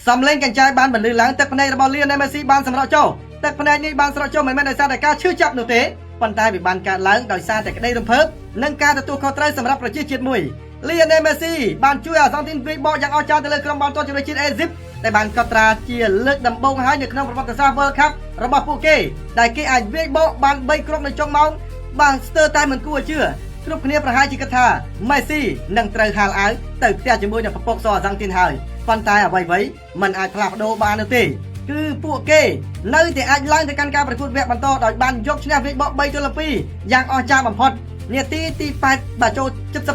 សំឡេងកញ្ចាយបានបន្លឺឡើងទឹកភ្នែករបស់លៀនណេមេស៊ីបានសម្រក់ចូលទឹកភ្នែកនេះបានស្រក់ចូលមិនមែនដោយសារតែការឈឺចាប់នោះទេប៉ុន្តែវាបានកើតឡើងដោយសារតែក្តីរំភើបនិងការទទួលខុសត្រូវសម្រាប់ប្រជាជាតិមួយលៀនណេមេស៊ីបានជួយអាសង់ទីនវាយបកយ៉ាងអស្ចារ្យទៅលើក្រុមបាល់ទាត់ជម្រើសជាតិអេស៊ីបដែលបានកត់ត្រាជាលើកដំបូងហើយនៅក្នុងប្រវត្តិសាស្ត្រ World Cup របស់ពួកគេដែលគេអាចវាយបកបាន3គ្រាប់នៅចុងម៉ោងបានស្ទើរតែមិនគួរឲ្យជឿគ្រប់គ្នាប្រហែលជាគិតថាមេស៊ីនឹងត្រូវហាលអាវទៅផ្ទះជាមួយនឹងប្រពកសអាសង់ទីនហើយប៉ុន្តែអ្វីៗមិនអាចផ្លាស់ប្ដូរបាននោះទេគឺពួកគេនៅតែអាចឡើងទៅកាន់ការប្រកួតវគ្គបន្តដោយបានយកឈ្នះវាយបក3-2យ៉ាងអស្ចារ្យបំផុតនាទីទី8បាទចូល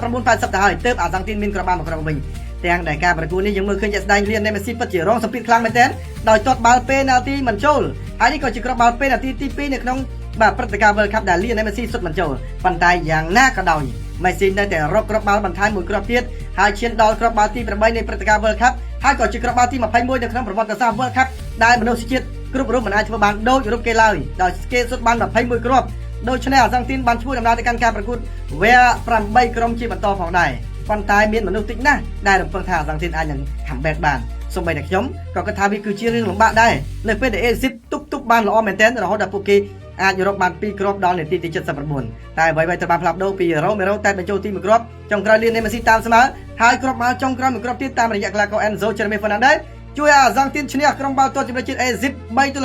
79-80ទៅហើយទើបអាសង់ទីនមានគ្រាប់បាល់មកគ្រាប់វិញទាំងដែលការប្រកួតនេះយើងមើលឃើញជាក់ស្ដែងលៀនណេមេស៊ីពិតជារងសម្ពាធខ្លាំងមែនទែនដោយទាត់បាល់ពេណាល់ទីមិនចូលហើយនេះក៏ជាគ្រាប់បាល់ពេណាល់ទីទី2នៅក្នុងបាទព្រឹត្តិការណ៍ World Cup ដែលលៀនណេមេស៊ីសុទ្ធមិនចូលប៉ុន្តែយ៉ាងណាក៏ដោយមេស៊ីនៅតែរកគ្រាប់បាល់បន្ថែមមួយគ្រាប់ទៀតហើយឈានដល់គ្រាប់បាល់ទី8នៃព្រឹត្តិការណ៍ World Cup ហើយក៏ជាគ្រាប់បាល់ទី21នៅក្នុងប្រវត្តិសាស្ត្រ World Cup ដែលមនុស្សជាតិគ្រប់រូបមិនអាចធ្វើបានដូចរូបគេឡើយដោយគេសុទ្ធបាន21គ្រាប់ដូច្នេះអាសង់ទីនបានឈ្មោះដំណើរទៅកាន់ការប្រកួតវគ្គ8ក្រុមជាបន្តផងដែរប៉ុន្តែមានមនុស្សតិចណាស់ដែលរំពឹងថាអាសង់ទីនអាចនឹង comeback បានសូម្បីតែខ្ញុំក៏គិតថាវាគឺជារឿងលំបាកដែរនៅពេលដែលអេស៊ីបទប់បានល្អមែនទែនរហូតដល់ពួកគេអាចរកបាន2គ្រាប់ដល់នាទីទី79តែអ្វីៗត្រូវបានផ្លាស់ប្ដូរពីរ៉ូមេរ៉ូតែបញ្ចូលទី1គ្រាប់ចុងក្រោយលៀនណេមេស៊ីតាមស្មើហើយគ្រាប់បាល់ចុងក្រោយមួយគ្រាប់ទៀតតាមរយៈកីឡាករអេនហ្សូជេរេមីហ្វឺណាន់ដេសជួយឲ្យអាសង់ទីនឈ្នះក្រុមបាល់ទាត់ជម្រើសជាតិអេស៊ីប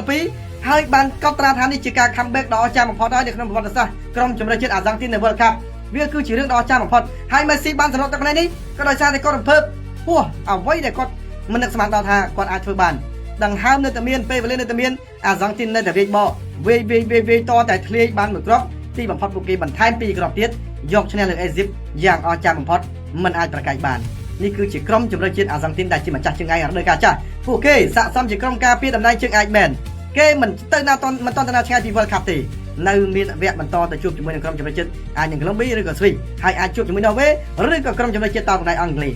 3-2ហើយបានកត់ត្រាថានេះជាការ comeback ដ៏អស្ចារ្យបំផុតហើយនៅក្នុងប្រវត្តិសាស្ត្រក្រុមជម្រើសជាតិអាសង់ទីននៅ World Cup វាគឺជារឿងដ៏អស្ចារ្យបំផុតហើយមេស៊ីបានសម្រេចទឹកភ្នែកនេះក៏ដោយសារតែគាត់រំភើបហួសអ្វីដែលគាត់មិននឹកស្មានដល់ថាគាត់អាចធ្វើបានដង្ហើមនៅតែមានពេលវេលានៅតែមានអាសង់ទីននៅតែវាយបកវាយតតែធ្លាយបានមួយគ្រាប់ទីបំផុតពួកគេបន្ថែម2គ្រាប់ទៀតយកឈ្នះលើអេស៊ីបយ៉ាងអស្ចារ្យបំផុតមិនអាចប្រកែកបាននេះគឺជាក្រុមជម្រើសជាតិអាសង់ទីនដែលជាម្ចាស់ជើងឯករដូវកាលចាស់ពួកគេស័ក្តិសមជាក្រុមការពារតំណែងជើងឯកមែនគេមិនទៅណាមិនតន់តាឆ្ងាយពី World Cup ទេនៅមានវគ្គបន្តទៅជួបជាមួយនឹងក្រុមជម្រើសជាតិអាចនឹង Colombia ឬក៏ Swiss ហើយអាចជួបជាមួយ Norway ឬក៏ក្រុមជម្រើសជាតិតទៅដៃអង់គ្លេស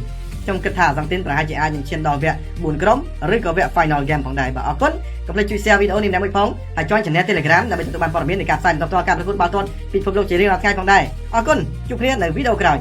ខ្ញុំគិតថាអាសង់ទីនប្រហែលជាអាចនឹងឈានដល់វគ្គ4ក្រុមឬក៏វគ្គ Final Game ផងដែរបាទអរគុណកុំភ្លេចជួយ share វីដេអូនេះម្នាក់មួយផងហើយ join Channel Telegram ដើម្បីទទួលបានព័ត៌មាននៃការផ្សាយបន្តផ្ទាល់ការប្រកួតបាល់ទាត់ពីពិភពលោកជារៀងរាល់ថ្ងៃផងដែរអរគុណជួបគ្នានៅវីដេអូក្រោយ